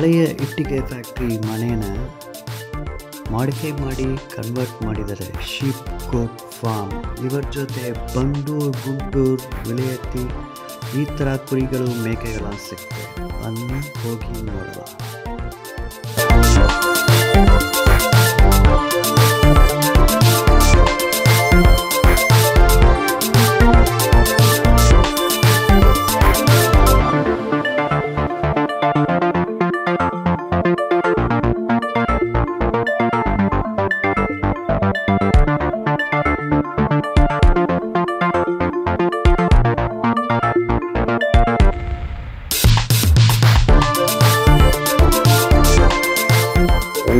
ಹಳೆಯ ಇಟ್ಟಿಗೆ ಫ್ಯಾಕ್ಟ್ರಿ ಮನೇನ ಮಾಡಿಫೈ ಮಾಡಿ ಕನ್ವರ್ಟ್ ಮಾಡಿದರೆ ಶೀಪ್ ಗೋಟ್ ಫಾರ್ಮ್. ಇವರ ಜೊತೆ ಬಂಡೂರು, ಗುಂಟೂರು, ವಿಲೇತಿ ಈ ಥರ ಕುರಿಗಳು, ಮೇಕೆಗಳ ಸಿಗ್ತವೆ. ಅಲ್ಲಿ ಹೋಗಿ ನೋಡುವ.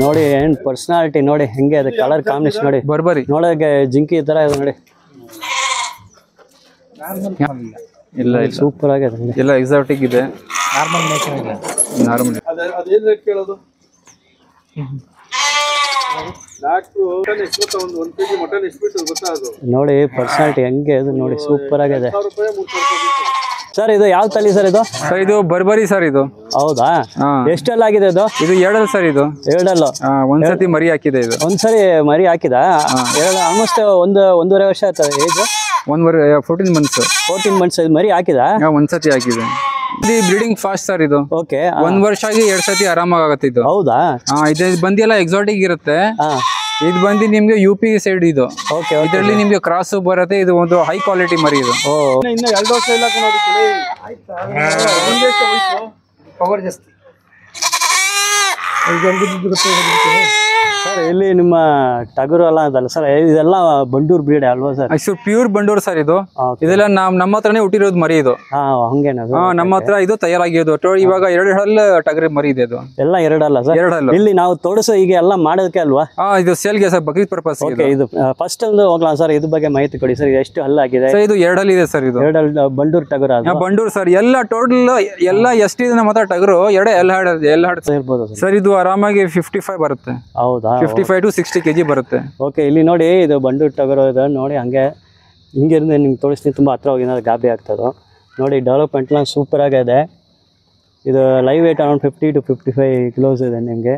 ನೋಡಿ ಏನ್ ಪರ್ಸನಾಲಿಟಿ ನೋಡಿ ಹೆಂಗೆ ಅದು, ಕಲರ್ ಕಾಂಬಿನೇಷನ್ ನೋಡಿ, ಬರ್ಬರಿ ನೋಡೋಕೆ ಜಿಂಕಿ ತರ ಇದೆ ನೋಡಿ. ಇಲ್ಲ ಸೂಪರ್ ಆಗಿದೆ, ಎಲ್ಲ ಎಕ್ಸಾಟಿಕ್ ಇದೆ. ನಾರ್ಮಲ್ ನೋಡಿ ಪರ್ಸನಾಲಿಟಿ ಹೆಂಗೆ ಅದು ನೋಡಿ, ಸೂಪರ್ ಆಗಿದೆ. ಸರ್ ಇದು ಯಾವ ತಳಿ ಸರ್ ಇದು? ಸರ್ ಇದು ಬರ್ಬರಿ ಸರ್. ಇದು ಹೌದಾ? ಎಷ್ಟೆಲ್ಲ ಆಗಿದೆ ಇದು? ಇದು ಎರಡಲ್ಲ ಸರ್. ಇದು ಎರಡಲ್ಲ. ಒಂದ್ಸತಿ ಮರಿ ಹಾಕಿದೆ. ಇದು ಒಂದ್ಸರಿ ಮರಿ ಹಾಕಿದ ಎರಡು ಆಲ್ಮೋಸ್ಟ್ ಒಂದೂವರೆ ವರ್ಷ ಆಯ್ತದೆ ಏಜ್. 14 ಮಂತ್ಸ್. 14 ಮಂತ್ಸ್ ಮರಿ ಹಾಕಿದ ಒಂದ್ಸತಿ ಹಾಕಿದೆ. ಇದು ಬ್ರೀಡಿಂಗ್ ಫಾಸ್ಟ್ ಸರ್. ಇದು ಓಕೆ. 1 ವರ್ಷ ಆಗಿ 2 ಸತಿ ಆರಾಮಾಗತ್ತೆ ಇದು. ಹೌದಾ? ಇದು ಬಂದಿಲ್ಲ ಎಕ್ಸಾಟಿಕ್ ಇರುತ್ತೆ. ಇದು ಬಂದು ನಿಮ್ಗೆ UP ಸೈಡ್ ಇದು. ಓಕೆ. ಇದರಲ್ಲಿ ನಿಮ್ಗೆ ಕ್ರಾಸ್ ಬರುತ್ತೆ. ಇದು ಒಂದು ಹೈ ಕ್ವಾಲಿಟಿ ಮರಿ ಇದು. ಇನ್ನು 2 ವರ್ಷ ಇಲ್ಲ ಪವರ್ ಜಾಸ್ತಿ. ಸರ್ ಇಲ್ಲಿ ನಿಮ್ಮ ಟಗರು ಎಲ್ಲ ಅದಲ್ಲ ಸರ್, ಇದೆಲ್ಲ ಬಂಡೂರು ಬ್ರೀಡ್ ಅಲ್ವಾ ಸರ್? Pure Bandur sir. ಇದು ಇದೆಲ್ಲ ನಮ್ಮ ಹತ್ರನೇ ಹುಟ್ಟಿರೋದು ಮರಿ ಇದು. ಹಂಗೇನದು? ನಮ್ಮ ಹತ್ರ ಇದು ತಯಾರಾಗಿರೋದು. ಇವಾಗ 2 ಹಲ್ಲು ಟಗರಿ ಮರಿ ಇದೆ. ಇದು ಎಲ್ಲ ಎರಡಲ್ಲ ಸರ್? 2 ಹಲ್ಲು. ಇಲ್ಲಿ ನಾವು ತೋರಿಸೋ ಈಗ ಎಲ್ಲ ಮಾಡೋದಕ್ಕೆ ಅಲ್ವಾ? ಇದು ಸೇಲ್ಗೆ ಸರ್, ಬಕ್ರೀದ್ ಪರ್ಪಸ್. ಓಕೆ. ಇದು ಫಸ್ಟ್ ಒಂದು ಹೋಗ್ಲಾ ಸರ್, ಇದ್ರ ಬಗ್ಗೆ ಮಾಹಿತಿ ಕೊಡಿ ಸರ್. ಎಷ್ಟು ಹಲ್ಲು ಆಗಿದೆ? ಸರ್ ಇದು 2 ಹಲ್ಲು ಇದೆ ಸರ್. ಇದು 2 ಹಲ್ಲು ಬಂಡೂರು ಟಗರು. ಬಂಡೂರು ಸರ್. ಎಲ್ಲ ಟೋಟಲ್ ಎಲ್ಲ ಎಷ್ಟಿದೆ ನಮ್ಮ ಹತ್ರ ಟಗರು? 2 ಎಲ್ಲ ಇರ್ಬೋದು ಸರ್. ಇದು ಆರಾಮಾಗಿ 55 ಬರುತ್ತೆ. ಹೌದಾ? 55 to 60 kg ಬರುತ್ತೆ. ಓಕೆ. ಇಲ್ಲಿ ನೋಡಿ ಇದು ಬಂಡೂರು ಟಗರು ಇದೆ ನೋಡಿ. ಹಿಂಗಿருந்து ನಿಮ್ಗೆ ತೋರಿಸ್ತೀನಿ. ತುಂಬ ಹತ್ರ ಹೋಗಿ ಗಾಬರಿ ಆಗ್ತದೆ ನೋಡಿ. ಡೆವಲಪ್ಮೆಂಟ್ನ ಸೂಪರ್ ಆಗಿದೆ. ಇದು live weight around 50 to 55 kilos ಇದೆ. ನಿಮಗೆ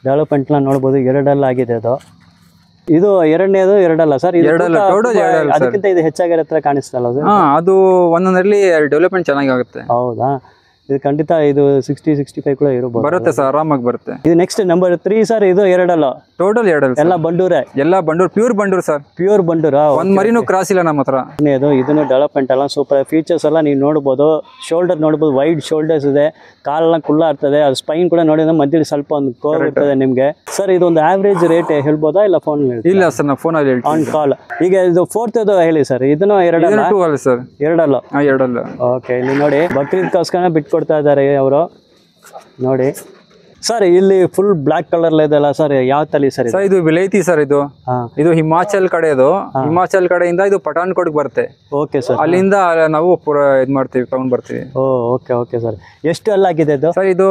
ಡೆವಲಪ್ಮೆಂಟ್ನ ನೋಡ್ಬೋದು. 2 ಹಲ್ಲು ಆಗಿದೆ ಅದು. ಇದು ಎರಡನೇದು 2 ಅಲ್ಲ ಸರ್? ಅದಕ್ಕಿಂತ ಇದು ಹೆಚ್ಚಾಗಿರೋ ಕಾಣಿಸ್ತಲ್ಲ ಅದು? ಅದು ಒಂದೊಂದರಲ್ಲಿ ಡೆವಲಪ್ಮೆಂಟ್ ಚೆನ್ನಾಗಿ ಆಗುತ್ತೆ. ಹೌದಾ? ಇದು ಖಂಡಿತ ಇದು 60-65 ಕೂಡ ಇರಬಹುದು. ಬರುತ್ತೆ ಸರ್, ಆರಾಮಾಗಿ ಬರುತ್ತೆ. ಇದು ನೆಕ್ಸ್ಟ್ ನಂಬರ್ 3 ಸರ್. ಇದು 2 ಅಲ್ಲ, ಟೋಟಲ್ 2 ಅಲ್ಲ. ಎಲ್ಲ ಬಂಡೂರೇ? ಎಲ್ಲ Bandur, pure Bandur sir. Pure Bandura. ಒಂದ್ ಮರಿನೂ ಕ್ರಾಸ್ ಇಲ್ಲ ನಮ್ಮ ಹತ್ರ. ಇದನ್ನು ಡೆವಲಪ್ಮೆಂಟ್ ಎಲ್ಲ ಸೂಪರ್. ಫೀಚರ್ಸ್ ಎಲ್ಲ ನೀವು ನೋಡ್ಬೋದು. ಶೋಲ್ಡರ್ ನೋಡ್ಬೋದು, ವೈಡ್ ಶೋಲ್ಡರ್ಸ್ ಇದೆ. ಕಾಲೆಲ್ಲ ಕುಲ್ಲ ಇರ್ತದೆ. ಅದು ಸ್ಪೈನ್ ಕೂಡ ನೋಡಿದ್ರೆ ಮಧ್ಯದಲ್ಲಿ ಸ್ವಲ್ಪ ಒಂದು ಕೋವ್ ಇರ್ತದೆ ನಿಮ್ಗೆ. ಸರ್ ಇದೊಂದು ಆವರೇಜ್ ರೇಟ್ ಹೇಳ್ಬೋದಾ ಇಲ್ಲ ಫೋನ್? ಇಲ್ಲ ಸರ್, ನಾವು ಫೋನಲ್ಲಿ ಹೇಳ್ತೀವಿ. On call. ಈಗ ಇದು 4th ಹೇಳಿ ಸರ್. ಇದನ್ನು 2 ಅಲ್ಲ ಸರ್? 2 ಅಲ್ಲ. 2 ಅಲ್ಲ. ಓಕೆ. ಇಲ್ಲಿ ನೋಡಿ ಬಕ್ರೀದ್ಗೋಸ್ಕರ ಬಿಟ್ಕೊಡ್ತಾ ಇದ್ದಾರೆ ಅವರು ನೋಡಿ. ಸರ್ ಇಲ್ಲಿ ಫುಲ್ ಬ್ಲಾಕ್ ಕಲರ್ ಇದೆಲ್ಲ ಸರ್, ಯಾವ ತಳಿ ಸರ್? ಸರ್ ಇದು ವಿಲೇತಿ ಸರ್. ಇದು ಹಿಮಾಚಲ್ ಕಡೆದು. ಹಿಮಾಚಲ್ ಕಡೆಯಿಂದ ಇದು ಪಠಾನ್ಕೋಟ್ ಬರುತ್ತೆ. Okay sir. ಅಲ್ಲಿಂದ ನಾವು ಇದು ಮಾಡ್ತೀವಿ, ತಗೊಂಡ್ ಬರ್ತೀವಿ. Okay okay sir. ಎಷ್ಟು ಹಲ್ಲು ಆಗಿದೆ ಇದು? ಸರ್ ಇದು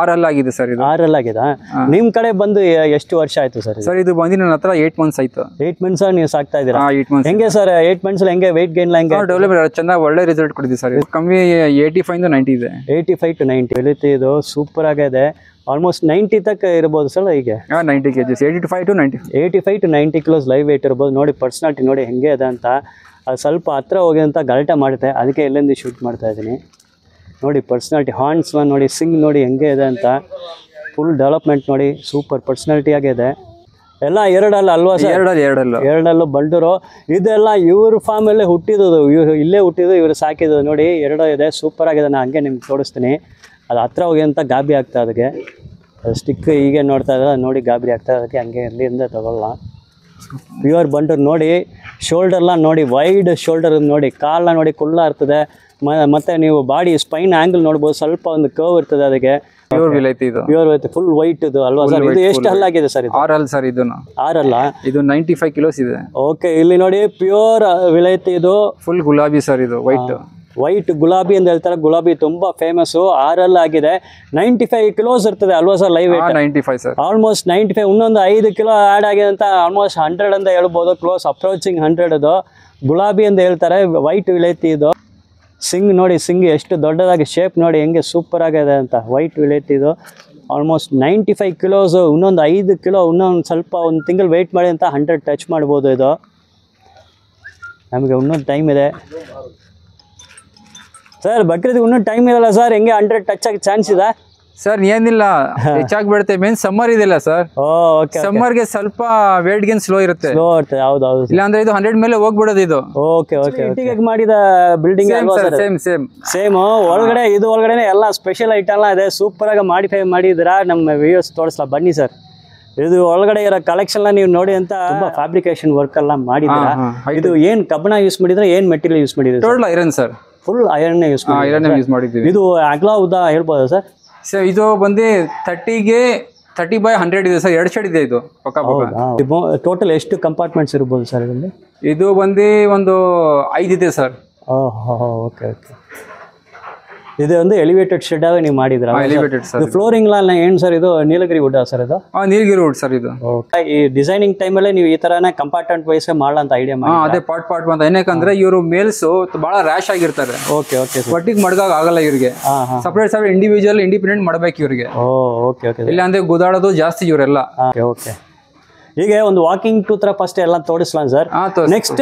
6 ಹಲ್ಲು ಆಗಿದೆ ಸರ್. ಇದು 6 ಹಲ್ಲು ಆಗಿದೆ. ನಿಮ್ ಕಡೆ ಬಂದು ಎಷ್ಟು ವರ್ಷ ಆಯ್ತು ಸರ್? ಸರ್ ಇದು ಬಂದು ನನ್ನ ಹತ್ರ 8 ಮಂತ್ಸ್ ಆಯ್ತು. 8 ಮಂತ್ಸ್ ನೀವು ಸಾಕ್ತಾ ಇದ್ದೀರಾ? 8 ಮಂತ್ಸ್. ಹೆಂಗೆ ಸರ್ 8 ಮಂತ್ಸ್ ಹೆಂಗೆ ವೆಯ್ಟ್ ಗೇನ್ ಹೆಂಗೆ? ಡೆವಲಪ್ಮೆಂಟ್ ಚೆನ್ನಾಗಿ ಒಳ್ಳೆ ರಿಸಲ್ಟ್ ಕೊಟ್ಟಿದ್ದೀವಿ ಸರ್. ಕಮ್ಮಿ 85 to 90 ಇದೆ. 85 to 90 ವಿಲೇತಿ. ಇದು ಸೂಪರ್ ಆಗಿದೆ. ಆಲ್ಮೋಸ್ಟ್ 90 ತನಕ ಇರ್ಬೋದು ಸರ್. ಹೀಗೆ 90 kg, 85 to 90 kilos live weight ಇರ್ಬೋದು. ನೋಡಿ ಪರ್ಸನಾಲಿಟಿ ನೋಡಿ ಹೆಂಗೆ ಇದೆ ಅಂತ. ಅದು ಸ್ವಲ್ಪ ಹತ್ರ ಹೋಗಿ ಅಂತ ಗಲಾಟೆ ಮಾಡುತ್ತೆ, ಅದಕ್ಕೆ ಎಲ್ಲಿಂದ ಶೂಟ್ ಮಾಡ್ತಾ ಇದ್ದೀನಿ ನೋಡಿ. ಪರ್ಸನಾಲಿಟಿ ಹಾರ್ನ್ಸ್ನ ನೋಡಿ, ಸಿಂಗ್ ನೋಡಿ ಹೆಂಗೆ ಇದೆ ಅಂತ. ಫುಲ್ ಡೆವಲಪ್ಮೆಂಟ್ ನೋಡಿ, ಸೂಪರ್ ಪರ್ಸನಾಲಿಟಿ ಆಗಿದೆ. ಎಲ್ಲ 2 ಅಲ್ಲ ಅಲ್ವಾ ಸರ್? 2 ಅಲ್ಲ ಬಂಡೂರು. ಇದೆಲ್ಲ ಇವ್ರ ಫಾರ್ಮಲ್ಲೇ ಹುಟ್ಟಿದ್ದು, ಇವರು ಇಲ್ಲೇ ಹುಟ್ಟಿದ್ದು, ಇವರು ಸಾಕಿದ್ದು ನೋಡಿ. 2 ಇದೆ, ಸೂಪರ್ ಆಗಿದೆ. ನಾನು ಹಂಗೆ ನಿಮ್ಗೆ ತೋರಿಸ್ತೀನಿ. ಅದು ಹತ್ರ ಹೋಗಿ ಅಂತ ಗಾಬರಿ ಆಗ್ತಾ ಅದಕ್ಕೆ. ಅದು ಸ್ಟಿಕ್ ಹೀಗೆ ನೋಡ್ತಾ ಇದ್ದಾರೆ ನೋಡಿ, ಗಾಬರಿ ಆಗ್ತಾ ಅದಕ್ಕೆ. ಹಂಗೆ ಇರಲಿಂದ ತಗೊಳ್ಳ. ಪ್ಯೂರ್ ಬಂಡೂರು ನೋಡಿ. ಶೋಲ್ಡರ್ನ ನೋಡಿ, ವೈಡ್ ಶೋಲ್ಡರ್ ನೋಡಿ. ಕಾಲನ್ನ ನೋಡಿ, ಕುಲ್ಲ ಇರ್ತದೆ. ಮತ್ತು ನೀವು ಬಾಡಿ ಸ್ಪೈನ್ ಆ್ಯಂಗಲ್ ನೋಡ್ಬೋದು, ಸ್ವಲ್ಪ ಒಂದು ಕರ್ವ್ ಇರ್ತದೆ ಅದಕ್ಕೆ. ಪ್ಯೂರ್ ವಿಲೇತಿ ಇದು. ಪ್ಯೂರ್ ವಿಲೇತಿ ಫುಲ್ ವೈಟ್ ಇದು ಅಲ್ವಾ ಸರ್? ಇದು ಎಷ್ಟು ಹಲ್ಲು ಆಗಿದೆ ಸರ್? ಇದು 6 ಹಲ್ಲು ಸರ್. ಇದು 6 ಅಲ್ಲ? ಇದು 95 ಕಿಲೋಸ್ ಇದೆ. ಓಕೆ. ಇಲ್ಲಿ ನೋಡಿ ಪ್ಯೂರ್ ವಿಲೇತಿ. ಇದು ಫುಲ್ ಗುಲಾಬಿ ಸರ್. ಇದು ವೈಟ್ ಗುಲಾಬಿ ಅಂತ ಹೇಳ್ತಾರೆ. ಗುಲಾಬಿ ತುಂಬಾ ಫೇಮಸ್. 6 ಹಲ್ಲು ಆಗಿದೆ. 95 ಕಿಲೋಸ್ ಇರ್ತದೆ ಅಲ್ವಾ sir live weight? 95 sir. Almost 95. ಇನ್ನೊಂದು 5 ಕಿಲೋ ಆ್ಯಡ್ ಆಗಿದೆ ಅಂತ ಆಲ್ಮೋಸ್ಟ್ 100 ಅಂತ ಹೇಳ್ಬೋದು. ಕ್ಲೋಸ್ ಅಪ್ರೋಚಿಂಗ್ 100 ಅದು. ಗುಲಾಬಿ ಅಂತ ಹೇಳ್ತಾರೆ. ವೈಟ್ ವಿಲೇತಿ ಇದು. ಸಿಂಗ್ ನೋಡಿ, ಸಿಂಗ್ ಎಷ್ಟು ದೊಡ್ಡದಾಗಿ ಶೇಪ್ ನೋಡಿ ಹೆಂಗೆ ಸೂಪರ್ ಆಗಿದೆ ಅಂತ. ವೈಟ್ ವಿಲೇಟ್ ಇದು ಆಲ್ಮೋಸ್ಟ್ 95 ಕಿಲೋಸ್. ಇನ್ನೊಂದು 5 ಕಿಲೋ ಇನ್ನೊಂದು ಸ್ವಲ್ಪ ಒಂದು ತಿಂಗಳು ವೆಯ್ಟ್ ಮಾಡಿ ಅಂತ 100 ಟಚ್ ಮಾಡ್ಬೋದು. ಇದು ನಮಗೆ ಇನ್ನೊಂದು ಟೈಮ್ ಇದೆ ಸರ್. ಬಕ್ರೀದ್ಗೆ ಇನ್ನೂ ಟೈಮ್ ಇರಲ್ಲ ಸರ್, ಹೆಂಗೆ 100 ಟಚ್ ಆಗಿ ಚಾನ್ಸ್ ಇದೆ ಸರ್? ಏನಿಲ್ಲ, ಹೆಚ್ಚಾಗಿ ಬಿಡುತ್ತೆ. ಮೇನ್ ಸಮ್ಮರ್ ಇದೆಯಲ್ಲ ಸರ್, ಓಕೆ. ಸಮ್ಮರ್ಗೆ ಸ್ವಲ್ಪ ವೇಟ್ ಗೇನ್ ಸ್ಲೋ ಇರುತ್ತೆ. ಸ್ಲೋ ಇರ್ತದೆ, ಹೌದು. ಇಲ್ಲ ಅಂದ್ರೆ ಇದು 100 ಮೇಲೆ ಹೋಗ್ಬಿಡೋದು ಇದು. Okay okay. ಇಟ್ಟಿಗೆ ಮಾಡಿದ ಬಿಲ್ಡಿಂಗ್ ಸೇಮ್ ಒಳಗಡೆ, ಇದು ಒಳಗಡೆ ಎಲ್ಲ ಸ್ಪೆಷಲ್ ಐಟಮ್ ಇದೆ. ಸೂಪರ್ ಆಗಿ ಮಾಡಿಫೈ ಮಾಡಿದ್ರ. ನಮ್ಮ ವ್ಯೂಸ್ ತೋರಿಸ್ಲಾ ಬನ್ನಿ ಸರ್. ಇದು ಒಳಗಡೆ ಇರೋ ಕಲೆಕ್ಷನ್ ನೀವು ನೋಡಿ ಅಂತ ತುಂಬಾ ಫ್ಯಾಬ್ರಿಕೇಶನ್ ವರ್ಕ್ ಎಲ್ಲ ಮಾಡಿದ್ರ. ಇದು ಏನ್ ಕಬ್ಬಣ ಯೂಸ್ ಮಾಡಿದ್ರೆ, ಏನ್ ಮೆಟೀರಿಯಲ್ ಯೂಸ್ ಮಾಡಿದ್ರೆ? Total iron sir, full iron use ಮಾಡಿದ್ದೀವಿ. ಇದು ಅಗಲ ಉದ್ದ ಹೇಳ್ಬೋದಾ ಸರ್? ಸರ್ ಇದು ಬಂದು 30x100 ಇದೆ ಸರ್. 2 ಶೇಡ್ ಇದೆ ಇದು. ಟೋಟಲ್ ಎಷ್ಟು ಕಂಪಾರ್ಟ್ಮೆಂಟ್ಸ್ ಇರ್ಬೋದು ಸರ್ ಇದರಲ್ಲಿ? ಇದು ಬಂದು ಒಂದು 5 ಇದೆ ಸರ್. Okay okay. ಇದು ಒಂದು ಎಲಿವೇಟೆಡ್ ಶೆಡ್ ಆಗಿ ನೀವು ಮಾಡಿದ್ರ? Elevated sir. ಫ್ಲೋರಿಂಗ್ ಎಲ್ಲ ಏನು ಸರ್? ಇದು ನೀಲಗಿರಿ ವುಡ್ ಸರ್ ಇದು? ನೀಲಗಿರಿ ವುಡ್ ಸರ್ ಇದು. ಈ ಡಿಸೈನಿಂಗ್ ಟೈಮಲ್ಲಿ ನೀವು ಈ ತರನೇ ಕಂಪಾರ್ಟ್ಮೆಂಟ್ ವೈಸ್ ಮಾಡೋ ಅಂತ ಐಡಿಯಾ ಮಾಡಿ? ಅದೇ ಪಾರ್ಟ್ ಅಂತ. ಏನಕ್ಕಂದ್ರೆ ಇವರು ಮೇಲ್ಸ್ ಬಹಳ ರ್ಯಾಶ್ ಆಗಿರ್ತಾರೆ. Okay okay. ಒಟ್ಟಿಗೆ ಮಡ್ಗಾಗ ಆಗಲ್ಲ ಇವ್ರಿಗೆ. ಸಪರೇಟ್ ಇಂಡಿವಿಜುವಲ್ ಇಂಡಿಪೆಂಡೆಂಟ್ ಮಾಡ್ಬೇಕು ಇವ್ರಿಗೆ. Okay okay. ಇಲ್ಲ ಅಂದ್ರೆ ಗುದಾಡೋದು ಜಾಸ್ತಿ ಇವರೆಲ್ಲ. ಓಕೆ. ಹೀಗೆ ಒಂದು ವಾಕಿಂಗ್ ಟೂ ತರ ಫಸ್ಟ್ ಎಲ್ಲ ತೋರಿಸ್ಲಾ ಸರ್? ನೆಕ್ಸ್ಟ್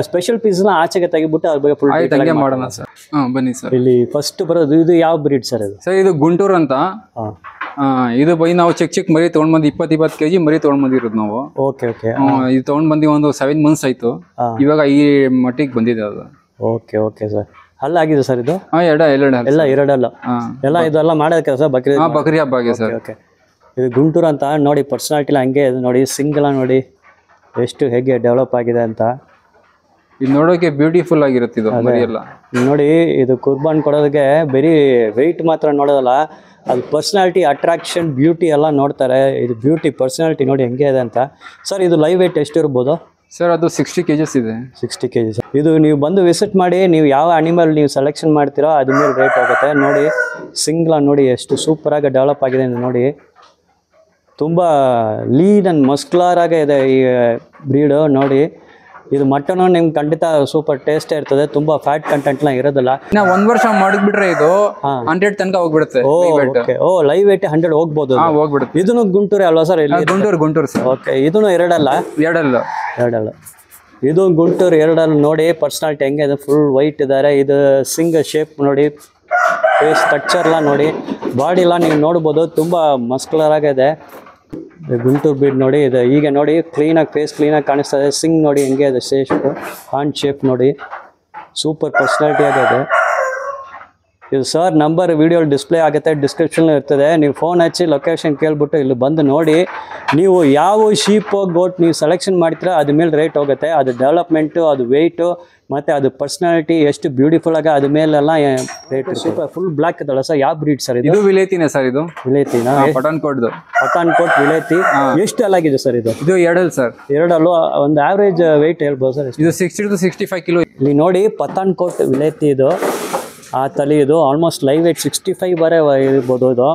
ಸ್ಪೆಷಲ್ ಪೀಸ್ ನ ಆಚೆಗೆ ತೆಗಿಬಿಟ್ಟು ಅದ್ರ ಬಗ್ಗೆ ಫುಲ್ ಮಾಡೋಣ ಸರ್. ಬನ್ನಿ ಸರ್. ಇಲ್ಲಿ ಫಸ್ಟ್ ಬರೋದು ಇದು ಯಾವ ಬ್ರೀಡ್ ಸರ್? ಇದು ಸರ್ ಇದು ಗುಂಟೂರು ಅಂತ. ಇದು ಬೈ ನಾವು ಚಿಕ್ಕ ಮರಿ ತಗೊಂಡ್ ಬಂದು 20 kg ಮರಿ ತಗೊಂಡ್ ಬಂದಿರೋದು ನಾವು. Okay okay. ಇದು ತಗೊಂಡ್ ಬಂದು ಒಂದು 7 months ಆಯ್ತು. ಇವಾಗ ಈ ಮಟ್ಟಿಗೆ ಬಂದಿದೆ ಅದು. Okay okay sir. ಅಲ್ಲಾಗಿದೆ ಸರ್ ಇದು? ಎರಡಲ್ಲ ಎಲ್ಲ ಇದೆಲ್ಲ ಮಾಡೋದಕ್ಕೆ ಸರ್ ಬಕ್ರಿ ಹಬ್ಬಗೆ ಸರ್. ಓಕೆ. ಇದು ಗುಂಟೂರು ಅಂತ ನೋಡಿ, ಪರ್ಸನಾಲಿಟಿಲ್ಲ ಹಂಗೆ ಇದು ನೋಡಿ. ಸಿಂಗಲ ನೋಡಿ ಎಷ್ಟು ಹೇಗೆ ಡೆವಲಪ್ ಆಗಿದೆ ಅಂತ. ಇದು ನೋಡೋಕೆ ಬ್ಯೂಟಿಫುಲ್ ಆಗಿರುತ್ತೆ ಇದು ಮರಿ ಎಲ್ಲ. ನೋಡಿ ಇದು ಕುರ್ಬಾನ್ ಕೊಡೋದಕ್ಕೆ ಬರೀ ವೆಯ್ಟ್ ಮಾತ್ರ ನೋಡೋದಲ್ಲ, ಅದು ಪರ್ಸನಾಲಿಟಿ, ಅಟ್ರಾಕ್ಷನ್, ಬ್ಯೂಟಿ ಎಲ್ಲ ನೋಡ್ತಾರೆ. ಇದು ಬ್ಯೂಟಿ, ಪರ್ಸನಾಲಿಟಿ ನೋಡಿ ಹೆಂಗೆ ಇದೆ ಅಂತ. ಸರ್ ಇದು ಲೈವ್ ವೆಯ್ಟ್ ಎಷ್ಟು ಇರ್ಬೋದು ಸರ್? ಅದು 60 kgs ಇದೆ. 60 kg. ಇದು ನೀವು ಬಂದು ವಿಸಿಟ್ ಮಾಡಿ, ನೀವು ಯಾವ ಅನಿಮಲ್ ನೀವು ಸೆಲೆಕ್ಷನ್ ಮಾಡ್ತೀರೋ ಅದ್ರ ಮೇಲೆ ರೇಟ್ ಹೋಗುತ್ತೆ. ನೋಡಿ ಸಿಂಗ್ಲ ನೋಡಿ ಎಷ್ಟು ಸೂಪರಾಗಿ ಡೆವಲಪ್ ಆಗಿದೆ ಅಂತ ನೋಡಿ. ತುಂಬ ಲೀನ್ ಆ್ಯಂಡ್ ಮಸ್ಕ್ಯುಲರ್ ಆಗೇ ಇದೆ ಈ ಬ್ರೀಡು ನೋಡಿ. ಇದು ಮಟನ್ ನಿಮ್ಗೆ ಖಂಡಿತ ಸೂಪರ್ ಟೇಸ್ಟೇ ಇರ್ತದೆ. ತುಂಬಾ ಫ್ಯಾಟ್ ಕಂಟೆಂಟ್ನ ಇರೋದಿಲ್ಲ. ಇನ್ನು 1 ವರ್ಷ ಮಾಡಿಬಿಟ್ರೆ ಇದು 100 ತನಕ ಹೋಗ್ಬಿಡುತ್ತೆ. ಲೈವ್ ವೇಟ್ 100 ಹೋಗ್ಬೋದು. ಹೋಗ್ಬಿಡುತ್ತೆ. ಇದನ್ನು ಗುಂಟೂರು ಅಲ್ವಾ ಸರ್? ಗುಂಟೂರು ಸರ್. ಓಕೆ. ಇದನ್ನು ಎರಡಲ್ಲ. ಇದು ಗುಂಟೂರು ಎರಡಲ್ಲ. ನೋಡಿ ಪರ್ಸನಾಲಿಟಿ ಹೆಂಗೆ ಇದೆ, ಫುಲ್ ವೈಟ್ ಇದ್ದಾರೆ. ಇದು ಸಿಂಗ್ ಶೇಪ್ ನೋಡಿ, ಫೇಸ್ ಸ್ಟ್ರಕ್ಚರ್ಲ ನೋಡಿ, ಬಾಡಿ ಎಲ್ಲ ನೀವು ನೋಡ್ಬೋದು ತುಂಬ ಮಸ್ಕ್ಯುಲರ್ ಆಗಿದೆ. ಗುಂಟೂರು ಬೀಡ್ ನೋಡಿ. ಇದು ಈಗ ನೋಡಿ ಕ್ಲೀನಾಗಿ ಫೇಸ್ ಕ್ಲೀನಾಗಿ ಕಾಣಿಸ್ತಾ ಇದೆ. ಸಿಂಗ್ ನೋಡಿ ಹೆಂಗೆ ಇದೆ, ಶೇಪ್, ಹ್ಯಾಂಡ್ ಶೇಪ್ ನೋಡಿ, ಸೂಪರ್ ಪರ್ಸನಾಲಿಟಿ ಆಗಿದೆ. ಇದು ಸರ್ ನಂಬರ್ ವಿಡಿಯೋಲಿ ಡಿಸ್ಪ್ಲೇ ಆಗುತ್ತೆ, ಡಿಸ್ಕ್ರಿಪ್ಷನ್ ಇರ್ತದೆ. ನೀವು ಫೋನ್ ಹಚ್ಚಿ ಲೊಕೇಶನ್ ಕೇಳ್ಬಿಟ್ಟು ಇಲ್ಲಿ ಬಂದು ನೋಡಿ. ನೀವು ಯಾವ ಶೀಪು ಗೋಟ್ ನೀವು ಸೆಲೆಕ್ಷನ್ ಮಾಡ್ತೀರಾ ಅದ್ರ ಮೇಲೆ ರೇಟ್ ಹೋಗುತ್ತೆ. ಅದು ಡೆವಲಪ್ಮೆಂಟು, ಅದು ವೆಯ್ಟು, ಮತ್ತು ಅದು ಪರ್ಸನಾಲಿಟಿ ಎಷ್ಟು ಬ್ಯೂಟಿಫುಲ್ ಆಗಿ ಅದ್ರ ಮೇಲೆಲ್ಲ ರೇಟ್. ಸೂಪರ್. ಫುಲ್ ಬ್ಲ್ಯಾಕ್ ಇದಲ್ಲ ಸರ್? ಯಾವ ಬ್ರೀಡ್ ಸರ್ ಇದು? ವಿಲೇತಿನೇ ಸರ್. ಇದು ವಿಲೇತಿನಾ? ಪಠಾನ್ಕೋಟ್ ವಿಲೇತಿ. ಎಷ್ಟು ಅಲ್ಲಾಗಿದೆ ಸರ್ ಇದು? ಇದು ಎರಡಲ್ಲ ಸರ್. ಎರಡಲ್ಲೂ ಒಂದು ಆವ್ರೇಜ್ ವೆಯ್ಟ್ ಹೇಳ್ಬೋದು ಸರ್? ಇದು 60 to 65 kg. ಇಲ್ಲಿ ನೋಡಿ ಪಠಾನ್ಕೋಟ್ ವಿಲೇತಿ ಇದು ಆ ತಲೆ. ಇದು ಆಲ್ಮೋಸ್ಟ್ ಲೈವ್ ವೇಟ್ 65 ಬರೇ ಇರ್ಬೋದು. ಇದು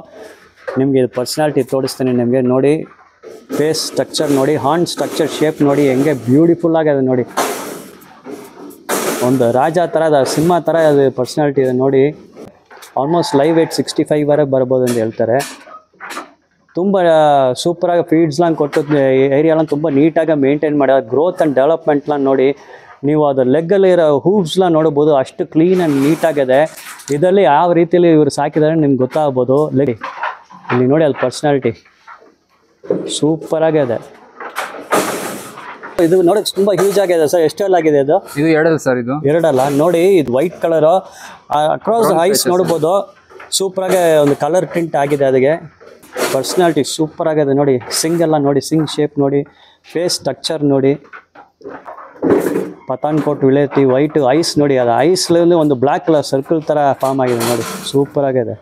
ನಿಮಗೆ ಇದು ಪರ್ಸನಾಲಿಟಿ ತೋರಿಸ್ತೀನಿ ನಿಮಗೆ. ನೋಡಿ ಫೇಸ್ ಸ್ಟ್ರಕ್ಚರ್ ನೋಡಿ, ಹಾರ್ನ್ ಸ್ಟ್ರಕ್ಚರ್ ಶೇಪ್ ನೋಡಿ ಹೆಂಗೆ ಬ್ಯೂಟಿಫುಲ್ ಆಗಿದೆ ನೋಡಿ. ಒಂದು ರಾಜ ಥರದ, ಸಿಂಹ ಥರ ಅದು ಪರ್ಸನಾಲಿಟಿ ಇದೆ ನೋಡಿ. ಆಲ್ಮೋಸ್ಟ್ ಲೈವ್ ವೇಟ್ 65 ವರೆಗೆ ಬರ್ಬೋದು ಅಂತ ಹೇಳ್ತಾರೆ. ತುಂಬ ಸೂಪರಾಗಿ ಫೀಡ್ಸ್லாம் ಕೊಟ್ಟು ಏರಿಯಾலாம் ತುಂಬ ನೀಟಾಗಿ ಮೇಂಟೈನ್ ಮಾಡೋದು. ಗ್ರೋತ್ ಆ್ಯಂಡ್ ಡೆವಲಪ್ಮೆಂಟ್லாம் ನೋಡಿ. ನೀವು ಅದು ಲೆಗ್ಗಲ್ಲಿರೋ ಹೂವ್ಸ್லாம் ನೋಡ್ಬೋದು, ಅಷ್ಟು ಕ್ಲೀನ್ ಆ್ಯಂಡ್ ನೀಟಾಗಿದೆ. ಇದರಲ್ಲಿ ಯಾವ ರೀತಿಯಲ್ಲಿ ಇವರು ಸಾಕಿದ್ದಾರೆ ನಿಮ್ಗೆ ಗೊತ್ತಾಗ್ಬೋದು. ಇಲ್ಲಿ ನೋಡಿ ಅದು ಪರ್ಸನಾಲಿಟಿ ಸೂಪರಾಗಿದೆ. ಇದು ನೋಡೋಕೆ ತುಂಬ ಹ್ಯೂಜ್ ಆಗಿದೆ ಸರ್. ಎಷ್ಟೆಲ್ಲ ಆಗಿದೆ ಇದು? ಇದು ಎರಡಲ್ಲ ಸರ್. ಇದು ಎರಡಲ್ಲ. ನೋಡಿ ಇದು ವೈಟ್ ಕಲರು, ಅಕ್ರಾಸ್ ಐಸ್ ನೋಡ್ಬೋದು. ಸೂಪರಾಗಿ ಒಂದು ಕಲರ್ ಪ್ರಿಂಟ್ ಆಗಿದೆ. ಅದಕ್ಕೆ ಪರ್ಸನಾಲಿಟಿ ಸೂಪರ್ ಆಗಿದೆ ನೋಡಿ. ಸಿಂಗ್ ಎಲ್ಲ ನೋಡಿ, ಸಿಂಗ್ ಶೇಪ್ ನೋಡಿ, ಫೇಸ್ ಸ್ಟ್ರಕ್ಚರ್ ನೋಡಿ. ಪಠಾನ್ಕೋಟ್ ವಿಲೇತಿ ವೈಟ್ ಐಸ್ ನೋಡಿ. ಅದು ಐಸ್ಲಲ್ಲಿ ಒಂದು ಬ್ಲ್ಯಾಕ್ ಕಲರ್ ಸರ್ಕಲ್ ಥರ ಫಾರ್ಮ್ ಆಗಿದೆ ನೋಡಿ, ಸೂಪರ್ ಆಗಿದೆ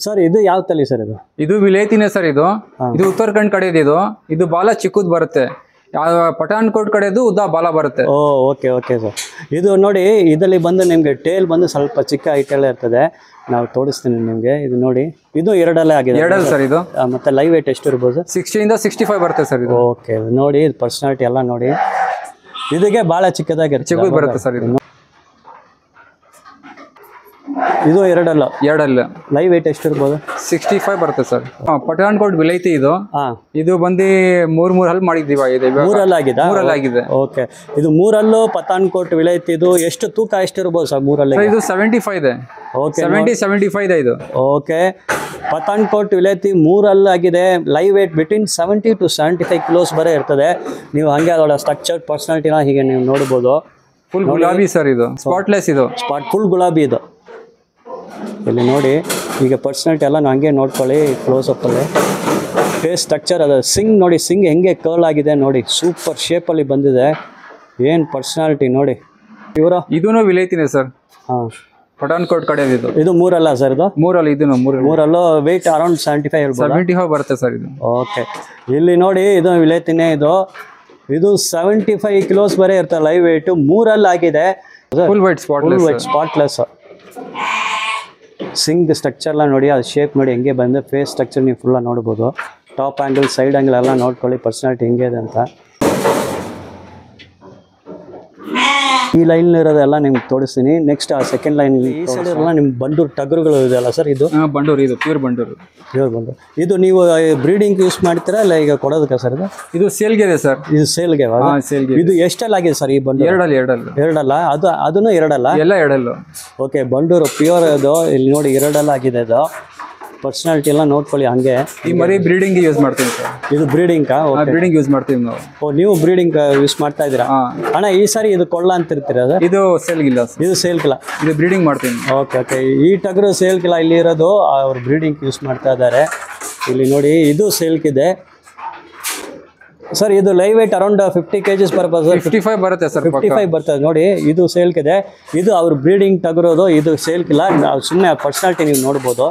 ಸರ್. ಇದು ಯಾವ ತಳಿ ಸರ್? ಇದು ವಿಲೇತಿನೇ ಸರ್. ಇದು ಉತ್ತರಾಖಂಡ್ ಕಡೆದು. ಇದು ಬಾಲ ಚಿಕ್ಕದು ಬರುತ್ತೆ. ಪಠಾನ್ಕೋಟ್ ಕಡೆದು ಉದ್ದ ಬಾಲ ಬರುತ್ತೆ. Okay okay sir. ಇದು ನೋಡಿ ಇದರಲ್ಲಿ ಬಂದು ನಿಮಗೆ ಟೇಲ್ ಬಂದು ಸ್ವಲ್ಪ ಚಿಕ್ಕ ಐಟೆಲ್ಲ ಇರ್ತದೆ. ನಾವು ತೋರಿಸ್ತೀನಿ ನಿಮಗೆ. ಇದು ನೋಡಿ, ಇದು ಎರಡಲ್ಲೇ ಆಗಿದೆ. ಎರಡಲ್ಲ ಸರ್ ಇದು. ಮತ್ತೆ ಲೈವ್ ವೇಟ್ ಎಷ್ಟು ಇರ್ಬೋದು? 60 ಇಂದ 65 ಬರುತ್ತೆ ಸರ್ ಇದು. ಓಕೆ ನೋಡಿ, ಪರ್ಸನಾಲಿಟಿ ಎಲ್ಲ ನೋಡಿ. ಇದಕ್ಕೆ ಭಾಳ ಚಿಕ್ಕದಾಗಿರುತ್ತೆ, ಚಿಕ್ಕದು ಬರುತ್ತೆ ಸರ್ ಇದು. ಇದು ಎರಡಲ್ಲ ಎರಡಲ್ಲ ಲೈವ್ ವೇಟ್ ಎಷ್ಟಿರ್ಬೋದು? 65 ಬರುತ್ತೆ ಸರ್. ಪಠಾಣ್ಕೋಟ್ ವಿಲೈತಿ ಇದು. ಹಾಂ, ಇದು ಬಂದು ಮೂರ್ ಹಲ್ ಮಾಡಿದ್ದೀವಿ. ಮೂರಲ್ಲಾಗಿದೆ. ಮೂರಲ್ಲಾಗಿದೆ. ಓಕೆ, ಇದು ಮೂರಲ್ಲೂ ಪಠಾಣ್ಕೋಟ್ ವಿಲೈತಿ. ಇದು ಎಷ್ಟು ತೂಕ ಎಷ್ಟಿರ್ಬೋದು ಸರ್ ಮೂರಲ್ಲಿ? ಇದು 75 ಇದೆ. ಓಕೆ, 75 ಇದೆ ಇದು. ಓಕೆ, ಪಠಾಣ್ಕೋಟ್ ವಿಲೈತಿ ಮೂರಲ್ಲಾಗಿದೆ. Live weight between 70 to 75 kilos ಬರೇ ಇರ್ತದೆ. ನೀವು ಹಾಗೆ ಅದರ ಸ್ಟ್ರಕ್ಚರ್ ಪರ್ಸನಾಲಿಟಿನ ಹೀಗೆ ನೀವು ನೋಡ್ಬೋದು. ಫುಲ್ ಗುಲಾಬಿ ಸರ್ ಇದು, ಸ್ಪಾಟ್ಲೆಸ್ ಇದು. ಫುಲ್ ಗುಲಾಬಿ ಇದು. ಇಲ್ಲಿ ನೋಡಿ, ಈಗ ಪರ್ಸನಾಲಿಟಿ ಎಲ್ಲ ಹಂಗೆ ನೋಡ್ಕೊಳ್ಳಿ ಕ್ಲೋಸಪ್ಪಲ್ಲಿ. ಫೇಸ್ ಸ್ಟ್ರಕ್ಚರ್ ಅದು ಸಿಂಗ್ ನೋಡಿ, ಸಿಂಗ್ ಹೆಂಗೆ ಕರ್ಲ್ ಆಗಿದೆ ನೋಡಿ, ಸೂಪರ್ ಶೇಪಲ್ಲಿ ಬಂದಿದೆ. ಏನು ಪರ್ಸನಾಲಿಟಿ ನೋಡಿ. ಇವರ ಇದೂ ವಿಲೈತಿನೇ ಸರ್. ಹಾಂ, ಪಠಾಣ್ಕೋಟ್ ಕಡೆ ಇದು. ಇದು ಮೂರಲ್ಲ ಸರ್? ಇದು ಮೂರಲ್ಲಿ. ಇದು ಮೂರಲ್ಲೂ ವೆಯ್ಟ್ ಅರೌಂಡ್ 75 ಬರುತ್ತೆ ಸರ್ ಇದು. ಓಕೆ, ಇಲ್ಲಿ ನೋಡಿ, ಇದು ವಿಲೈತಿನೇ. ಇದು 75 ಕಿಲೋಸ್ ಬರೇ ಇರ್ತದೆ ಲೈವ್ ವೇಟು. ಮೂರಲ್ಲಿ ಆಗಿದೆ. Full white spotless. ಸಿಂಗ್ ಸ್ಟ್ರಕ್ಚರ್ಲ ನೋಡಿ, ಅದು ಶೇಪ್ ನೋಡಿ ಹೆಂಗೆ ಬಂದು. ಫೇಸ್ ಸ್ಟ್ರಕ್ಚರ್ ನೀವು ಫುಲ್ಲ ನೋಡ್ಬೋದು. ಟಾಪ್ ಆ್ಯಂಗಲ್, ಸೈಡ್ ಆ್ಯಂಗಲ್ ಎಲ್ಲ ನೋಡ್ಕೊಳ್ಳಿ ಪರ್ಸನಾಲಿಟಿ ಹೆಂಗೆ ಇದೆ ಅಂತ. ಈ ಲೈನ್ ಇರೋದೆಲ್ಲ ನಿಮ್ಗೆ ತೋರಿಸ್ತೀನಿ. ನೆಕ್ಸ್ಟ್ ಆ ಸೆಕೆಂಡ್ ಲೈನ್ ಈ ಸೈಡ್ ಎಲ್ಲ ನಿಮ್ಮ ಬಂಡೂರು ಟಗರುಗಳು ಇದೆಯಲ್ಲ ಸರ್? ಇದು ಬಂಡೂರು, ಇದು ಪ್ಯೂರ್ ಬಂಡೂರು. ಇದು ನೀವು ಬ್ರೀಡಿಂಗ್ ಯೂಸ್ ಮಾಡ್ತೀರಾ ಇಲ್ಲ ಈಗ ಕೊಡೋದಕ್ಕೆ ಸರ್? ಇದು ಸೇಲ್ಗೆ ಇದೆ ಸರ್. ಇದು ಸೇಲ್ಗೆ. ಇದು ಎಷ್ಟೆಲ್ಲ ಆಗಿದೆ ಸರ್ ಈ ಬಂಡೂರು? ಎರಡಲ್ಲ. ಅದನ್ನು ಎರಡಲ್ಲ? ಎಲ್ಲ ಎರಡಲ್ಲ. ಓಕೆ, ಬಂಡೂರು ಪ್ಯೂರ್ ಅದು. ಇಲ್ಲಿ ನೋಡಿ, ಎರಡಲ್ಲ ಆಗಿದೆ ಇದು. ಪರ್ಸನಾಲಿಟಿ ಎಲ್ಲ ನೋಡ್ಕೊಳ್ಳಿ ಹಂಗೆ. ಈ ಮರಿ ಬ್ರೀಡಿಂಗ್ ಯೂಸ್ ಮಾಡ್ತೀವಿ ಸರ್. ಇದು ಬ್ರೀಡಿಂಗ್ ಬ್ರೀಡಿಂಗ್ ಯೂಸ್ ಮಾಡ್ತೀವಿ ನಾವು. ಓ, ನೀವು ಬ್ರೀಡಿಂಗ್ ಯೂಸ್ ಮಾಡ್ತಾ ಇದ್ದೀರಾ? ಅಣ್ಣ, ಈ ಸಾರಿ ಇದು ಕೊಳ್ಳ ಅಂತಿರ್ತೀರ? ಇದು ಸೇಲ್ಗಿಲ್ಲ. ಇದು ಸೇಲ್ಗಿಲ್ಲ, ಇದು ಬ್ರೀಡಿಂಗ್ ಮಾಡ್ತೀನಿ. ಓಕೆ ಓಕೆ, ಈ ಟಗರು ಸೇಲ್ಗಿಲ್ಲ. ಇಲ್ಲಿ ಇರೋದು ಅವ್ರು ಬ್ರೀಡಿಂಗ್ ಯೂಸ್ ಮಾಡ್ತಾ ಇದ್ದಾರೆ. ಇಲ್ಲಿ ನೋಡಿ, ಇದು ಸೇಲ್ಗಿದೆ ಸರ್. ಇದು ಲೈವ್ ವೇಟ್ ಅರೌಂಡ್ 50 kgs ಬರ್ಬೋದು ಸರ್? 55 ಬರುತ್ತೆ ಸರ್. 55 ಬರ್ತದೆ ನೋಡಿ. ಇದು ಸೇಲ್ಗಿದೆ. ಇದು ಅವ್ರು ಬ್ರೀಡಿಂಗ್ ಟಗರೋದು. ಇದು ಸೇಲ್ಗಿಲ್ಲ. ಸುಮ್ಮನೆ ಪರ್ಸನಾಲಿಟಿ ನೀವು ನೋಡ್ಬೋದು.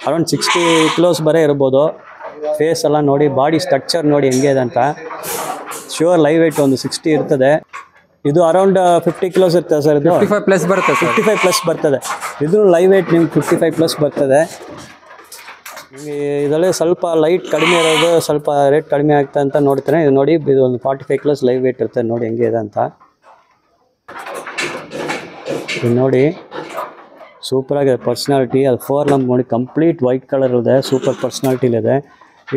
ಅರೌಂಡ್ 60 ಕಿಲೋಸ್ ಬರೇ ಇರ್ಬೋದು. ಫೇಸ್ ಎಲ್ಲ ನೋಡಿ, ಬಾಡಿ ಸ್ಟ್ರಕ್ಚರ್ ನೋಡಿ ಹೆಂಗೆ ಇದೆ ಅಂತ. ಶ್ಯೂರ್ ಲೈವ್ ವೇಟ್ ಒಂದು 60 ಇರ್ತದೆ. ಇದು ಅರೌಂಡ್ 50 ಕಿಲೋಸ್ ಇರ್ತದೆ ಸರ್. ಇದು 55 ಪ್ಲಸ್ ಬರುತ್ತೆ. 55 ಪ್ಲಸ್ ಬರ್ತದೆ. ಇದು ಲೈವ್ ವೇಟ್ ನಿಮ್ಗೆ 55 ಪ್ಲಸ್ ಬರ್ತದೆ. ನಿಮಗೆ ಇದರಲ್ಲಿ ಸ್ವಲ್ಪ ಲೈಟ್ ಕಡಿಮೆ ಇರೋದು, ಸ್ವಲ್ಪ ರೇಟ್ ಕಡಿಮೆ ಆಗ್ತಾ ಅಂತ ನೋಡ್ತೇನೆ. ಇದು ನೋಡಿ, ಇದು ಒಂದು 45 ಕಿಲೋಸ್ ಲೈವ್ ವೇಟ್ ಇರ್ತದೆ. ನೋಡಿ ಹೆಂಗೆ ಇದೆ ಅಂತ. ಇದು ನೋಡಿ, ಸೂಪರಾಗಿದೆ ಪರ್ಸ್ನಾಲಿಟಿ. ಅದು 4 ಲಂಪ್ ನೋಡಿ, ಕಂಪ್ಲೀಟ್ ವೈಟ್ ಕಲರ್ ಇದೆ. ಸೂಪರ್ ಪರ್ಸ್ನಾಲಿಟಿಲಿದೆ.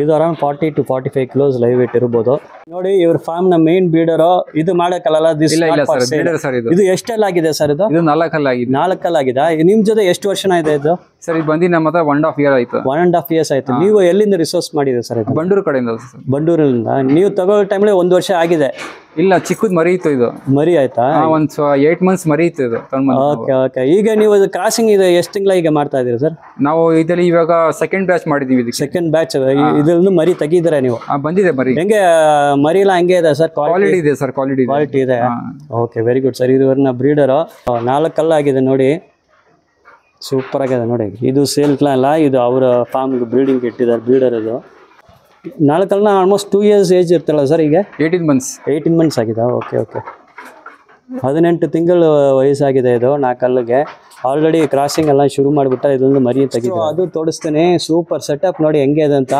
ಇದು around 40 to 45 kilos live weight ಇರ್ಬೋದು. ನೋಡಿ, ಇವ್ರ ಫಾರ್ಮ್ ನ ಮೇನ್ ಬೀಡರು. ಇದು ಮಾಡಕ್ಕಲ್ಲ, ಇದು ಎಷ್ಟೆಲ್ಲ ಆಗಿದೆ ಸರ್? ಇದು 4 ಆಗಿದೆ. 4 ಆಗಿದೆ. ನಿಮ್ ಜೊತೆ ಎಷ್ಟು ವರ್ಷನ ಇದೆ ಇದು ಸರ್? ಇದು ಬಂದು ನಮ್ಮ ಹತ್ರ 1.5 year ಆಯ್ತು. 1.5 years ಆಯ್ತು. ನೀವು ಎಲ್ಲಿಂದ ರಿಸೋರ್ಸ್ ಮಾಡಿದೆ ಸರ್? ಇದು ಬಂಡೂರು ಕಡೆಯಿಂದ. ಬಂಡೂರಿನಿಂದ. ನೀವು ತಗೋ ಟೈಮ್ಲಿ 1 ವರ್ಷ ಆಗಿದೆ? ಇಲ್ಲ, ಚಿಕ್ಕದ್ ಮರಿ ಇತ್ತು. ಇದು ಮರಿ ಆಯ್ತಾ? ಒಂದ್ 8 months ಮರಿ ಇತ್ತು ಇದು. Okay okay. ಈಗ ನೀವು ಕ್ರಾಸಿಂಗ್ ಇದು ಎಷ್ಟು ತಿಂಗಳ ಈಗ ಮಾಡ್ತಾ ಇದೀರಿ ಸರ್? ನಾವು ಇದರಲ್ಲಿ ಇವಾಗ ಸೆಕೆಂಡ್ ಬ್ಯಾಚ್ ಮಾಡಿದೀವಿ. Second batch. ಇದನ್ನು ಮರಿ ತೆಗಿದ್ರೆ ನೀವು? ಬಂದಿದೆ ಮರಿ. ಹೆಂಗೆ ಮರಿ ಎಲ್ಲ ಹಂಗೆ ಇದೆ ಸರ್? ಕ್ವಾಲಿಟಿ ಇದೆ ಸರ್. ಕ್ವಾಲಿಟಿ ಇದೆ. Okay, very good sir. ಇವ್ರನ್ನ ಬ್ರೀಡರು 4 ಆಗಿದೆ ನೋಡಿ. ಸೂಪರ್ ಆಗಿದೆ ನೋಡಿ. ಇದು ಸೇಲ್ಕ್ಲ ಅಲ್ಲ, ಇದು ಅವರ ಫಾರ್ಮ್ಗೆ ಬ್ರೀಡಿಂಗ್ ಇಟ್ಟಿದ್ದಾರೆ ಬ್ರೀಡರ್. ಇದು 4 ಆಲ್ಮೋಸ್ಟ್ 2 years ಏಜ್ ಇರ್ತಲ್ಲ ಸರ್? ಈಗ 18 months. 18 months ಆಗಿದೆ. ಓಕೆ ಓಕೆ, 18 ತಿಂಗಳು ವಯಸ್ಸಾಗಿದೆ ಇದು 4 ಆಲ್ರೆಡಿ ಕ್ರಾಸಿಂಗ್ ಎಲ್ಲ ಶುರು ಮಾಡಿಬಿಟ್ಟ. ಇದೊಂದು ಮರಿ ತೆಗೆದು ಅದು ತೋರಿಸ್ತೇನೆ. ಸೂಪರ್ ಸೆಟಪ್ ನೋಡಿ ಹೆಂಗೆ ಇದೆ ಅಂತ.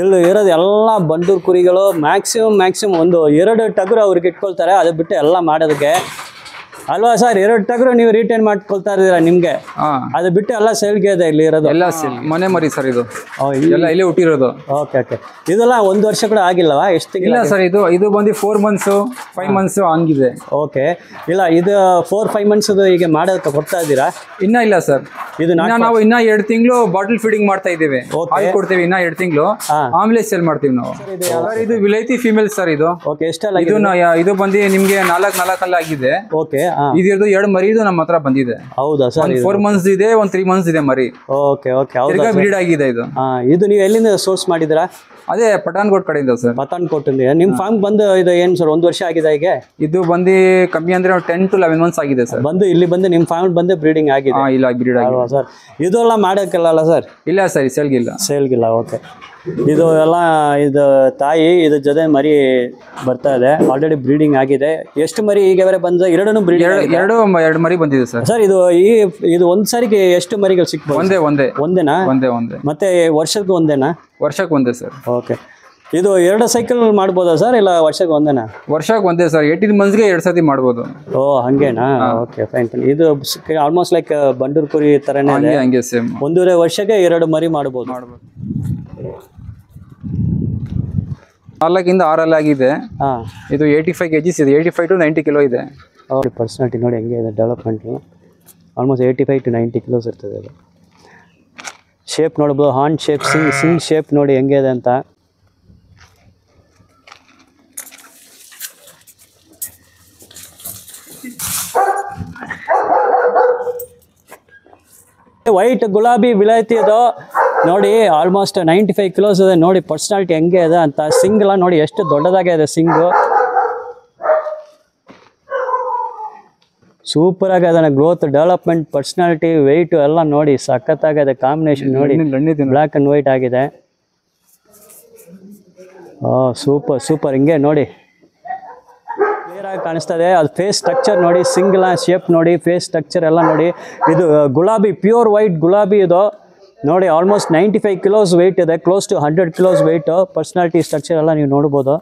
ಇಲ್ಲಿ ಇರೋದು ಎಲ್ಲ ಬಂಡೂರು ಕುರಿಗಳು. ಮ್ಯಾಕ್ಸಿಮಮ್ ಒಂದು 2 ಟಗರು ಅವ್ರಿಗೆ ಇಟ್ಕೊಳ್ತಾರೆ. ಅದು ಬಿಟ್ಟು ಎಲ್ಲ ಮಾಡೋದಕ್ಕೆ ಅಲ್ವಾ ಸರ್? 2 ಟಗರು ನೀವು ರಿಟೈನ್ ಮಾಡ್ಕೊಳ್ತಾ ಇದ್ದೀರಾ ನಿಮ್ಗೆ. ಅದು ಬಿಟ್ಟು ಎಲ್ಲ ಸೇಲ್ಗೆ ಇದೆ ಇಲ್ಲಿ ಇರೋದು. ಎಲ್ಲ ಮನೆ ಮರಿ ಸರ್. ಇದು ಎಲ್ಲ ಇಲ್ಲೇ ಹುಟ್ಟಿರೋದು. Okay okay. ಇದೆಲ್ಲ 1 ವರ್ಷ ಕೂಡ ಆಗಿಲ್ಲವಾ? ಎಷ್ಟು ತಿಂಗಳು? ಇಲ್ಲ ಸರ್, ಇದು ಬಂದು 4 months 5 months ಹಂಗಿದೆ. ಓಕೆ. ಇಲ್ಲ, ಇದು 4-5 months ಈಗ ಮಾಡೋದಕ್ಕೆ ಕೊಡ್ತಾ ಇದ್ದೀರಾ? ಇನ್ನ ಇಲ್ಲ ಸರ್. ಇದು ನಾವು ಇನ್ನ 2 ತಿಂಗಳು ಬಾಟಲ್ ಫೀಡಿಂಗ್ ಮಾಡ್ತಾ ಇದ್ದೀವಿ. ಹಾಲು ಕೊಡ್ತೀವಿ ಇನ್ನ 2 ತಿಂಗಳು. ಆಮೇಲೆ ಸೇಲ್ ಮಾಡ್ತೀವಿ ನಾವು. ಇದು ವಿಲೈತಿ ಫೀಮೇಲ್ ಸರ್. ಇದು ಓಕೆ. ಎಷ್ಟೆಲ್ಲ? ಇದು ಬಂದು ನಿಮ್ಗೆ 4 ಆಗಿದೆ. ಓಕೆ. ಇದ್ರದ್ದು 2 ಮರಿ ಇದು ನಮ್ಮ ಹತ್ರ ಬಂದಿದೆ. ಹೌದಾ ಸರ್? 4 months ಇದೆ, 3 months ಇದೆ ಮರಿ. Okay okay. ಬ್ರೀಡ್ ಆಗಿದೆ ಇದು. ಇದು ನೀವು ಎಲ್ಲಿಂದ ಸೋರ್ಸ್ ಮಾಡಿದಿರಾ? ಅದೇ ಪಠಾಣ್ಕೋಟ್ ಕಡೆಯಿಂದ ಸರ್. ಪಠಾಣ್ಕೋಟ್. ನಿಮ್ಮ ಫಾರ್ಮ್ ಬಂದು ಇದು ಏನು ಸರ್ 1 ವರ್ಷ ಆಗಿದೆ ಈಗ? ಇದು ಬಂದು ಕಮ್ಮಿ ಅಂದ್ರೆ 10 to 11 months ಆಗಿದೆ ಸರ್. ಇಲ್ಲಿ ಬಂದು ನಿಮ್ಮ ಫಾರ್ಮ್ ಬಂದು ಬ್ರೀಡಿಂಗ್ ಆಗಿದೆ? ಇಲ್ಲ, ಬ್ರೀಡ್ ಆಗಿದೆ ಸರ್. ಇದೆಲ್ಲ ಮಾಡೋಕ್ಕಲ್ಲ ಸರ್? ಇಲ್ಲ ಸರ್, ಸೇಲ್ಗಿಲ್ಲ. ಓಕೆ. ಇದು ಎಲ್ಲ ಇದು ತಾಯಿ ಇದ್ರ ಜೊತೆ ಮರಿ ಬರ್ತಾ ಇದೆ. ಆಲ್ರೆಡಿ ಬ್ರೀಡಿಂಗ್ ಆಗಿದೆ. ಎಷ್ಟು ಮರಿ ಈಗವರೆ ಬಂದ? 2 ಬ್ರೀಡಿಂಗ್. 2 ಮರಿ ಬಂದಿದೆ ಸರ್. ಸರ್, ಇದು ಒಂದ್ ಸಾರಿಗೆ ಎಷ್ಟು ಮರಿಗಳು ಸಿಕ್ಬೋದು? ಒಂದೇನಾ? ಒಂದೇ. ಮತ್ತೆ ವರ್ಷಕ್ಕೆ ಒಂದೇನಾ? ವರ್ಷಕ್ಕೆ ಒಂದೇ ಸರ್. ಓಕೆ. ಇದು 2 ಸೈಕಲ್ ಮಾಡ್ಬೋದಾ ಸರ್ ಇಲ್ಲ ವರ್ಷಕ್ಕೆ ಒಂದೇನಾ? ವರ್ಷಕ್ಕೆ ಒಂದೇ ಸರ್, 18 ಮಂತ್ಸ್ಗೆ 2 ಸತಿ ಮಾಡ್ಬೋದು. ಓ ಹಂಗೇನಾ? Okay fine fine. ಇದು ಆಲ್ಮೋಸ್ಟ್ ಲೈಕ್ ಬಂಡೂರು ಕುರಿ ಥರನೇ ಇದೆ. ಹಂಗೆ ಸೇಮ್ 1.5 ವರ್ಷಕ್ಕೆ 2 ಮರಿ ಮಾಡ್ಬೋದು. 4 ಇಂದ 6 ಆಗಿದೆ. ಹಾಂ, ಇದು 85 kgs ಇದೆ, 85 to 90 ಕಿಲೋ ಇದೆ. ಅವ್ರ ಪರ್ಸ್ನಾಲಿಟಿ ನೋಡಿ ಹೆಂಗೆ ಇದೆ ಡೆವಲಪ್ಮೆಂಟು. ಆಲ್ಮೋಸ್ಟ್ 85 to 90 ಕಿಲೋಸ್ ಇರ್ತದೆ. ಅದು ಶೇಪ್ ನೋಡ್ಬೋದು, ಹಾರ್ನ್ ಶೇಪ್, ಸಿಂಗ್ ಶೇಪ್ ನೋಡಿ ಹೆಂಗೆ ಇದೆ ಅಂತ. ವೈಟ್ ಗುಲಾಬಿ ವಿಲಾಯ್ತಿ ಅದು ನೋಡಿ, ಆಲ್ಮೋಸ್ಟ್ 95 ಕಿಲೋಸ್ ಇದೆ. ನೋಡಿ ಪರ್ಸ್ನಾಲಿಟಿ ಹೆಂಗೆ ಇದೆ ಅಂತ. ಸಿಂಗ್ಲ ನೋಡಿ ಎಷ್ಟು ದೊಡ್ಡದಾಗೆ ಇದೆ ಸಿಂಗು. ಸೂಪರ್ ಆಗಿದೆ. ಗ್ರೋತ್, ಡೆವಲಪ್ಮೆಂಟ್, ಪರ್ಸ್ನಾಲಿಟಿ, ವೆಯ್ಟ್ ಎಲ್ಲ ನೋಡಿ ಸಖತ್ತಾಗಿದೆ. ಕಾಂಬಿನೇಷನ್ ನೋಡಿ ಬ್ಲ್ಯಾಕ್ ಆ್ಯಂಡ್ ವೈಟ್ ಆಗಿದೆ. Super super. ಹಿಂಗೆ ನೋಡಿ ಕ್ಲಿಯರ್ ಆಗಿ ಕಾಣಿಸ್ತದೆ. ಅದು ಫೇಸ್ ಸ್ಟ್ರಕ್ಚರ್ ನೋಡಿ, ಸಿಂಗಲ್ ಶೇಪ್ ನೋಡಿ, ಫೇಸ್ ಸ್ಟ್ರಕ್ಚರ್ ಎಲ್ಲ ನೋಡಿ. ಇದು ಗುಲಾಬಿ, ಪ್ಯೂರ್ ವೈಟ್ ಗುಲಾಬಿ ಇದು ನೋಡಿ. ಆಲ್ಮೋಸ್ಟ್ 95 ಕಿಲೋಸ್ ವೆಯ್ಟ್ ಇದೆ, close to 100 kilos weight. Personality structure ಎಲ್ಲ ನೀವು ನೋಡ್ಬೋದು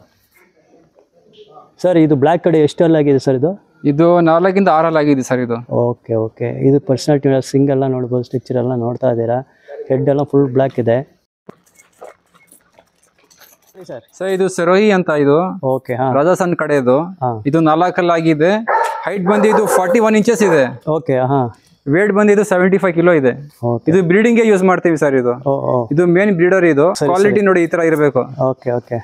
ಸರ್. ಇದು ಬ್ಲ್ಯಾಕ್ ಕಡೆ ಎಷ್ಟೆಲ್ಲ ಆಗಿದೆ ಸರ್? ಇದು 4 ಇಂದ 6 ಆಗಿದೆ ಸರ್ ಇದು. Okay okay. ಇದು ಪರ್ಸ್ನಾಲಿಟಿ ಸಿಂಗ್ ಎಲ್ಲ ನೋಡ್ಬೋದು, ಸ್ಟ್ರಕ್ಚರ್ ಎಲ್ಲ ನೋಡ್ತಾ ಇದ್ದೀರಾ. ಹೆಡ್ ಎಲ್ಲ ಫುಲ್ ಬ್ಲ್ಯಾಕ್ ಇದೆ ಸರ್. ಇದು ಸೆರೋಹಿ ಅಂತ, ಇದು ಓಕೆ. ಹಾಂ, ರಾಜಸ್ಥಾನ್ ಕಡೆ ಇದು. ಇದು 4 ಆಗಿದೆ. ಹೈಟ್ ಬಂದು ಇದು 41 ಇಂಚಸ್ ಇದೆ. ಓಕೆ. ಹಾಂ, ವೇಟ್ ಬಂದು ಇದು 75 ಕಿಲೋ ಇದೆ. ಇದು ಬ್ರೀಡಿಂಗ್ ಯೂಸ್ ಮಾಡ್ತೀವಿ ಸರ್. ಇದು ಮೇನ್ ಬ್ರೀಡರ್. ಇದು ಕ್ವಾಲಿಟಿ ನೋಡಿ ಈ ತರ ಇರಬೇಕು. Okay okay.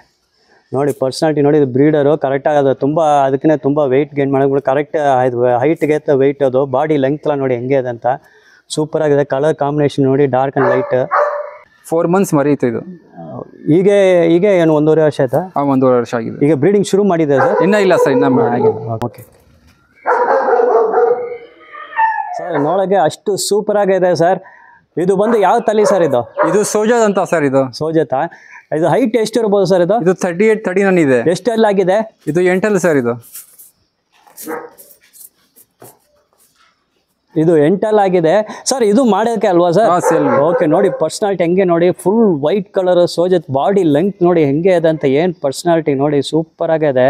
ನೋಡಿ ಪರ್ಸ್ನಾಲಿಟಿ ನೋಡಿ, ಇದು ಬ್ರೀಡರು ಕರೆಕ್ಟಾಗಿ ಅದು ತುಂಬ ಅದಕ್ಕೆ ತುಂಬ ವೆಯ್ಟ್ ಗೇನ್ ಮಾಡೋದು ಕರೆಕ್ಟ್ ಹೈಟ್ಗೆ ವೆಯ್ಟ್. ಅದು ಬಾಡಿ ಲೆಂತ್ ಎಲ್ಲ ನೋಡಿ ಹೆಂಗೆ ಇದೆ ಅಂತ. ಸೂಪರ್ ಆಗಿದೆ. ಕಲರ್ ಕಾಂಬಿನೇಷನ್ ನೋಡಿ, ಡಾರ್ಕ್ ಆ್ಯಂಡ್ ಲೈಟ್. 4 ಮಂತ್ಸ್ ಮರೀತು ಇದು. ಈಗ ಏನು 1.5 ವರ್ಷ ಆಯ್ತಾ? 1.5 ವರ್ಷ ಆಗಿದೆ. ಈಗ ಬ್ರೀಡಿಂಗ್ ಶುರು ಮಾಡಿದೆ ಸರ್? ಇನ್ನೂ ಇಲ್ಲ ಸರ್, ಇನ್ನೂ ಆಗಿಲ್ಲ. ಓಕೆ ಸರ್, ನೋಡೋಕ್ಕೆ ಅಷ್ಟು ಸೂಪರ್ ಆಗಿದೆ ಸರ್. ಇದು ಬಂದು ಯಾವ ತಳಿ ಸರ್? ಇದು ಸೋಜಾದ್ ಅಂತ ಸರ್. ಇದು ಸೋಜತಾ. ಇದು ಹೈಟ್ ಎಷ್ಟು ಇರ್ಬೋದು ಸರ್? ಇದು 38, 39 ಇದೆ. ಎಷ್ಟೆಲ್ಲ ಆಗಿದೆ? ಇದು 8 ಸರ್. ಇದು 8 ಆಗಿದೆ ಸರ್. ಇದು ಮಾಡೋಕ್ಕೆ ಅಲ್ವಾ ಸರ್? ಓಕೆ. ನೋಡಿ ಪರ್ಸ್ನಾಲಿಟಿ ಹೆಂಗೆ ನೋಡಿ, full white colour ಸೋಜತ್. Body length ನೋಡಿ ಹೆಂಗೆ ಇದೆ ಅಂತ. ಏನು ಪರ್ಸ್ನಾಲಿಟಿ ನೋಡಿ, ಸೂಪರ್ ಆಗಿದೆ.